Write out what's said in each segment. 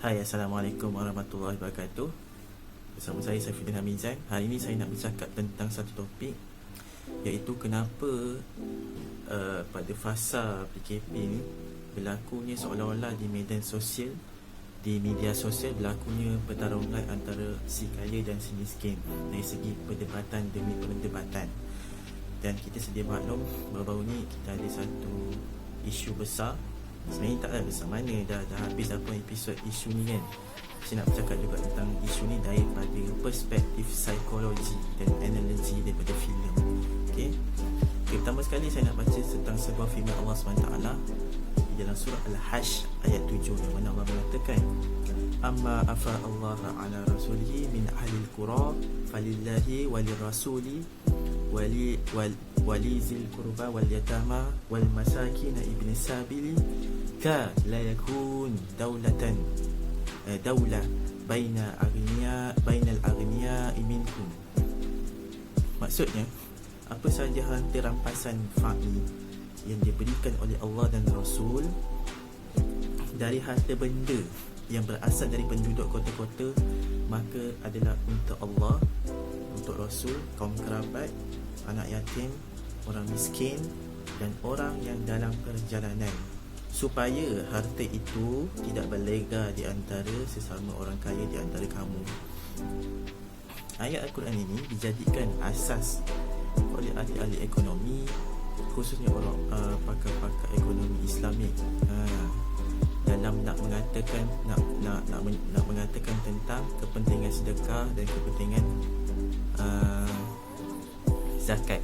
Hai, Assalamualaikum warahmatullahi wabarakatuh. Bersama saya Saifuddin Hamizan. Hari ini saya nak bercakap tentang satu topik, iaitu kenapa pada fasa PKP ni berlakunya seolah-olah di media sosial berlakunya pertarungan antara si kaya dan si miskin dari segi perdebatan demi perdebatan. Dan kita sedia maklum, baru-baru ni kita ada satu isu besar. Sebenarnya taklah besar mana, dah habis apa episod isu ni kan. Saya nak bercakap juga tentang isu ni daripada perspektif psikologi dan analogi daripada filem. Okay, pertama sekali saya nak baca tentang sebuah firman Allah SWT di dalam surah Al-Hajj ayat 7, yang mana Allah mengatakan, amma afa Allah ala rasulihi min ahlil qura falillahi walirrasuli wali zil qurba wal yatama wal masakin ibn sabili ka la yakun daulatan daulah bainal aghniya minkum. Maksudnya, apa sahaja harta rampasan fa'il yang diberikan oleh Allah dan Rasul dari harta benda yang berasal dari penduduk kota-kota, maka adalah untuk Allah, untuk Rasul, kaum kerabat, anak yatim, orang miskin dan orang yang dalam perjalanan, supaya harta itu tidak berlega di antara sesama orang kaya di antara kamu. Ayat Al-Quran ini dijadikan asas oleh ahli-ahli ekonomi, khususnya orang pakar-pakar ekonomi Islamik, dalam nak mengatakan tentang kepentingan sedekah dan kepentingan zakat.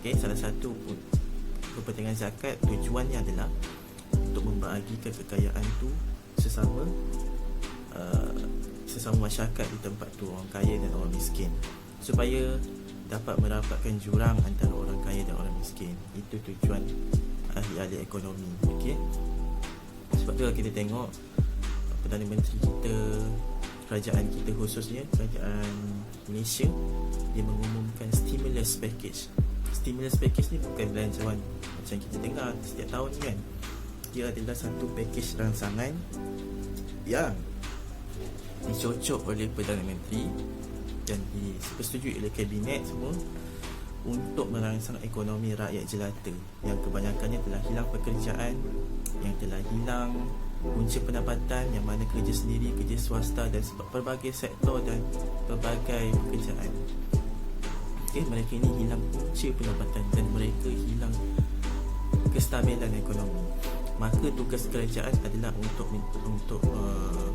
Okey, salah satu kepentingan zakat tujuannya adalah untuk membahagikan kekayaan tu sesama masyarakat di tempat tu, orang kaya dan orang miskin, supaya dapat merapatkan jurang antara orang kaya dan orang miskin. Itu tujuan ahli-ahli ekonomi. Okey, sebab tu kita tengok Perdana Menteri kita, kerajaan kita khususnya kerajaan Malaysia, dia mengumumkan stimulus package. Stimulus package ni bukan belanjawan macam kita dengar setiap tahun kan. Dia adalah satu package rangsangan yang dicocok oleh Perdana Menteri dan disetujui oleh Kabinet semua untuk merangsang ekonomi rakyat jelata yang kebanyakannya telah hilang pekerjaan, yang telah hilang punca pendapatan, yang mana kerja sendiri, kerja swasta dan pelbagai sektor dan pelbagai pekerjaan. Okay, mereka ini hilang punca pendapatan dan mereka hilang kestabilan ekonomi. Maka tugas kerajaan adalah untuk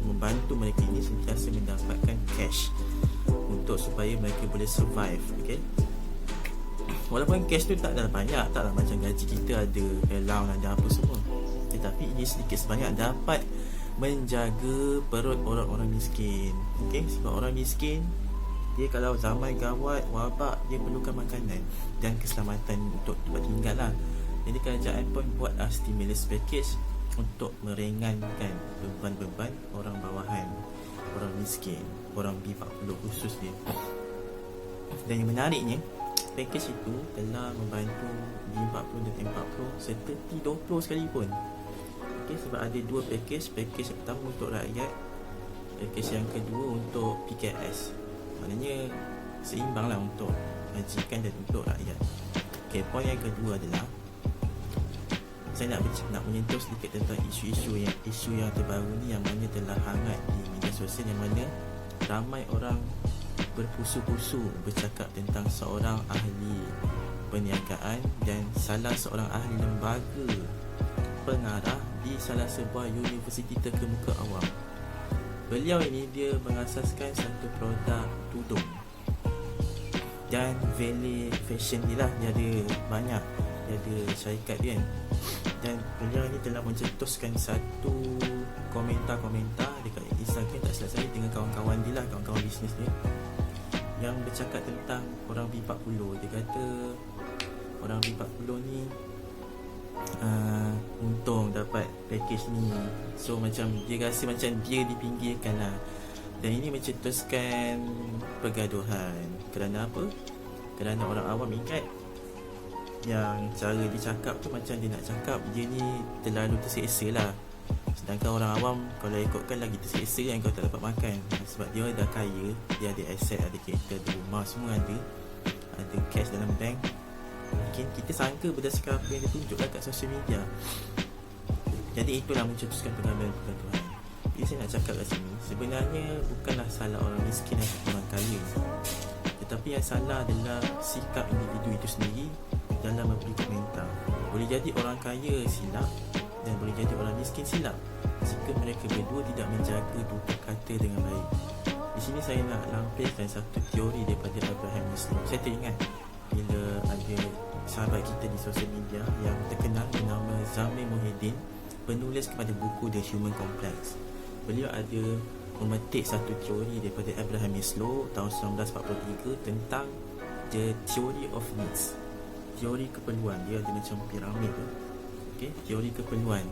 membantu mereka ini sentiasa mendapatkan cash untuk supaya mereka boleh survive. Okay, walaupun cash tu taklah banyak, taklah macam gaji kita ada allowance, ada apa semua, tetapi ini sedikit sebanyak dapat menjaga perut orang-orang miskin. Okay, sebab orang miskin, dia kalau zaman gawat, wabak, dia perlukan makanan dan keselamatan untuk tempat tinggal lah. Jadi kerajaan pun buat stimulus package untuk meringankan beban-beban orang bawahan, orang miskin, orang B40 khususnya. Dan yang menariknya, package itu telah membantu B40 dan M40 serta T20 sekalipun. Okay, sebab ada dua package. Package pertama untuk rakyat, package yang kedua untuk PKS. Maknanya seimbang lah untuk majikan dan untuk rakyat. Okay, poin yang kedua adalah saya nak menyentuh sedikit tentang isu yang terbaru ni, yang mana telah hangat di media sosial, yang mana ramai orang berpusu-pusu bercakap tentang seorang ahli perniagaan dan salah seorang ahli lembaga pengarah di salah sebuah universiti terkemuka awam. Beliau ini dia mengasaskan satu produk tudung dan Valet Fashion ni lah, dia ada banyak, dia ada syarikat dia kan. Dan beliau ni telah mencetuskan satu komentar dekat Instagram, tak silap saya, dengan kawan-kawan dia lah, kawan-kawan bisnes dia, yang bercakap tentang orang B40. Dia kata orang B40 ni untung dapat package ni. So macam dia rasa macam dia dipinggirkan lah. Dan ini mencetuskan pergaduhan. Kerana apa? Kerana orang awam ingat yang cara dia cakap tu macam dia nak cakap dia ni terlalu terseksa lah, Sedangkan orang awam kalau ikutkan lagi terseksa yang kau tak dapat makan. Sebab dia dah kaya, dia ada aset, ada kereta, ada rumah, semua ada cash dalam bank. Mungkin kita sangka berdasarkan apa yang dia tunjukkan kat social media. Jadi itulah mencetuskan pengambilan Tuhan. Jadi saya nak cakap kat sini, sebenarnya bukanlah salah orang miskin atau orang kaya, tetapi yang salah adalah sikap individu itu sendiri dalam memberi komentar. Boleh jadi orang kaya silap dan boleh jadi orang miskin silap jika mereka berdua tidak menjaga tutur kata dengan baik. Di sini saya nak lampirkan satu teori daripada Abraham Maslow. Saya teringat bila ada sahabat kita di sosial media yang terkenal bernama Zamir Muhyiddin, penulis kepada buku The Human Complex. Beliau ada memetik satu teori daripada Abraham Maslow tahun 1943 tentang the theory of needs, teori keperluan. Dia ada macam piramid tu. Okay, teori keperluan.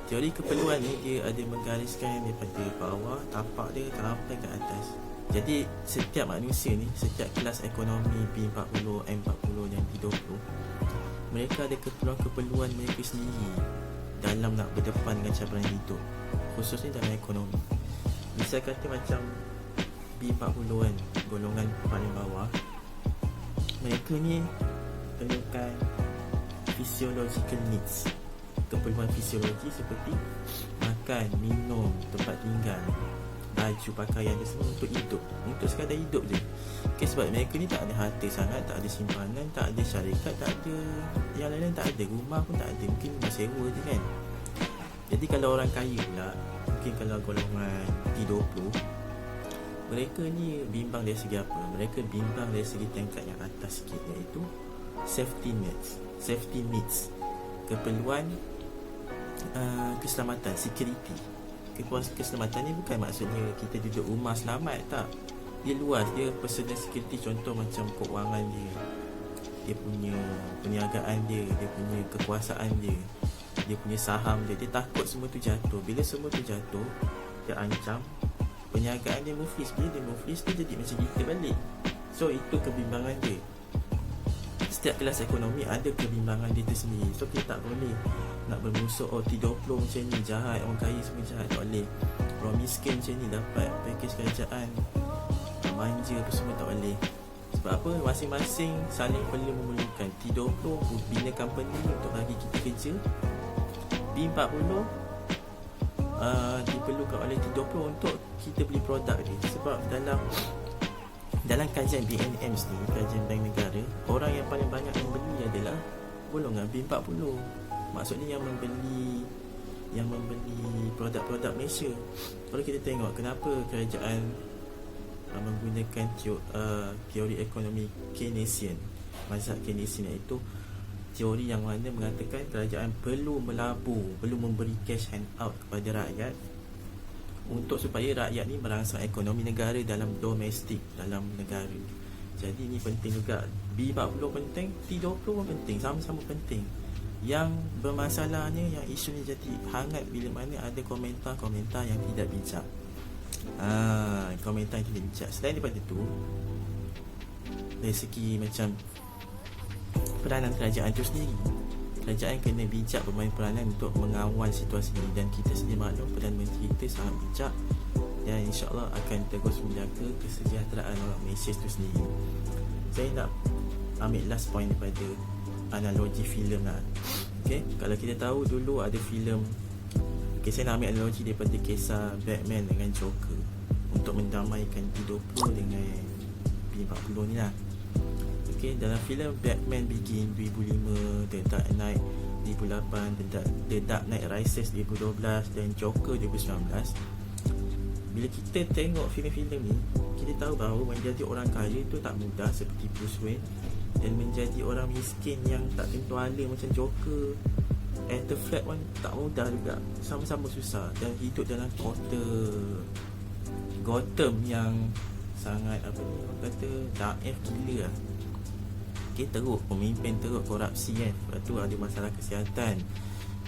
Teori keperluan ni dia ada menggariskan daripada bawah tapak dia sampai ke atas. Jadi setiap manusia ni, setiap kelas ekonomi B40, M40 dan B20, mereka ada keperluan-keperluan mereka sendiri dalam nak berdepan dengan cabaran hidup, khususnya dalam ekonomi. Misal kata macam B40 kan, golongan paling bawah, mereka ni perlukan physiological needs, keperluan fisiologi seperti makan, minum, tempat tinggal, baju, pakaian dan semua untuk hidup, untuk sekadar hidup je. Okay, sebab mereka ni tak ada harta sangat, tak ada simpanan, tak ada syarikat, tak ada yang lain-lain, tak ada rumah pun tak ada, mungkin rumah sewa je kan. Jadi kalau orang kaya pula, mungkin kalau golongan T20, mereka ni bimbang dari segi apa? Mereka bimbang dari segi tingkat yang atas sikit, iaitu safety needs, keperluan keselamatan, security. Keselamatan ni bukan maksudnya kita duduk rumah selamat, tak. Dia luas, dia personal security. Contoh macam keuangan dia punya perniagaan dia punya kekuasaan dia punya saham dia takut semua tu jatuh. Bila semua tu jatuh, dia ancam perniagaan dia muflis. Bila dia muflis, dia jadi macam kita balik. So itu kebimbangan dia. Setiap kelas ekonomi ada kebimbangan dia tersendiri. So kita tak boleh nak bermusuh, oh T20 macam ni jahat, orang kaya semua jahat, tak boleh. Orang miskin macam ni dapat pakej kerajaan, manja apa semua, tak boleh. Sebab apa? Masing-masing saling perlu memerlukan. T20 bina company untuk bagi kita kerja, B40 diperlukan oleh T20 untuk kita beli produk dia. Sebab dalam kajian BNM ni, kajian Bank Negara, orang yang paling banyak membeli adalah golongan B40. Maksudnya yang membeli produk-produk Malaysia. Kalau kita tengok kenapa kerajaan menggunakan teori ekonomi Keynesian, mazhab Keynesian, iaitu teori yang mana mengatakan kerajaan perlu melabur, perlu memberi cash hand out kepada rakyat untuk supaya rakyat ni merangsang ekonomi negara dalam domestik, dalam negara. Jadi ni penting juga. B40 penting, T20 pun penting, sama-sama penting. Yang bermasalahnya, yang isunya jadi hangat bila mana ada komentar-komentar yang tidak bijak. Komentar yang tidak bijak. Selain daripada tu, dari segi macam peranan kerajaan itu sendiri, kerajaan kena bijak bermain peranan untuk mengawal situasi ini. Dan kita sendiri maklum Perdana Menteri kita sangat bijak dan insyaAllah akan terus menjaga kesejahteraan orang Malaysia itu sendiri. Saya nak ambil last point daripada analogi filem lah. Okay, kalau kita tahu dulu ada filem, saya nak ambil analogi daripada kisah Batman dengan Joker untuk mendamaikan T20 dengan B40 ni lah. Okay, dalam filem Batman Begin 2005, The Dark Knight 2008, The Dark Knight Rises 2012 dan Joker 2019, bila kita tengok filem-filem ni, kita tahu bahawa menjadi orang kaya tu tak mudah seperti Bruce Wayne, dan menjadi orang miskin yang tak tentu hala macam Joker, Arthur Fleck pun tak mudah juga, sama-sama susah. Dan hidup dalam kota Gotham yang sangat orang kata daif gila lah. Okay, teruk, pemimpin teruk, korupsi kan. Lepas tu ada masalah kesihatan,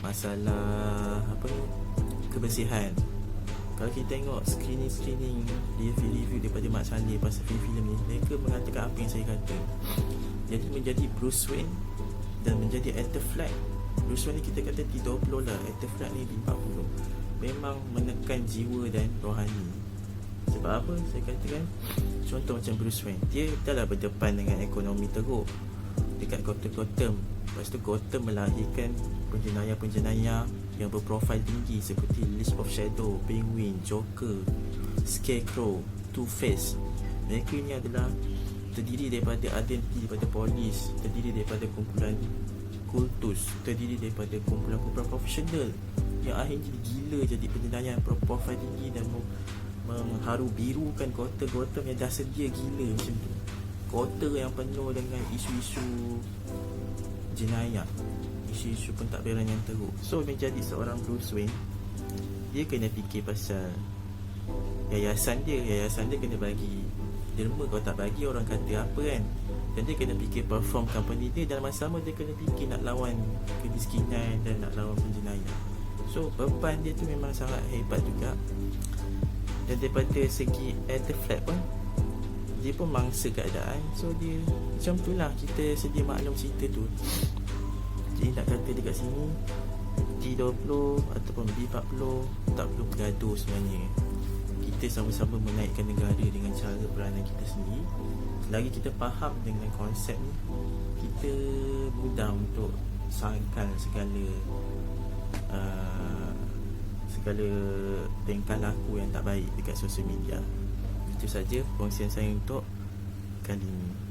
masalah kebersihan. Kalau kita tengok screening review daripada Mat Salleh pasal filem ni, mereka mengatakan apa yang saya kata. Jadi menjadi Bruce Wayne dan menjadi Arthur Fleck Bruce Wayne ni kita kata T20 lah, Arthur Fleck ni T40. Memang menekan jiwa dan rohani. Sebab apa? Saya katakan, contoh macam Bruce Wayne, dia dah lah berdepan dengan ekonomi teruk dekat Gotham. Lepas tu Gotham melahirkan penjenayah-penjenayah yang berprofil tinggi seperti League of Shadow, Penguin, Joker, Scarecrow, Two-Face. Mereka ni adalah terdiri daripada identiti daripada polis, terdiri daripada kumpulan kultus, terdiri daripada kumpulan-kumpulan profesional yang akhirnya gila jadi penjenayah berprofil tinggi dan mengharu birukan Gotham yang dah sedia gila macam tu. Kota yang penuh dengan isu-isu jenayah, isu-isu pentadbiran yang teruk. So menjadi seorang Bruce Wayne, dia kena fikir pasal yayasan dia kena bagi derma. Kalau tak bagi, orang kata apa kan. Dan dia kena fikir perform company dia, dan masa sama dia kena fikir nak lawan kemiskinan dan nak lawan penjenayah. So beban dia tu memang sangat hebat juga. Dan daripada segi Arthur Fleck pun, dia pun mangsa keadaan. So dia macam tu lah, kita sedia maklum cerita tu. Jadi nak kata dekat sini T20 ataupun B40 tak perlu bergaduh sebenarnya. Kita sama-sama menaikkan negara dengan cara peranan kita sendiri. Selagi kita faham dengan konsep ni, kita mudah untuk sangkal segala tingkah laku yang tak baik dekat sosial media. Itu saja perkongsian saya untuk kali ini.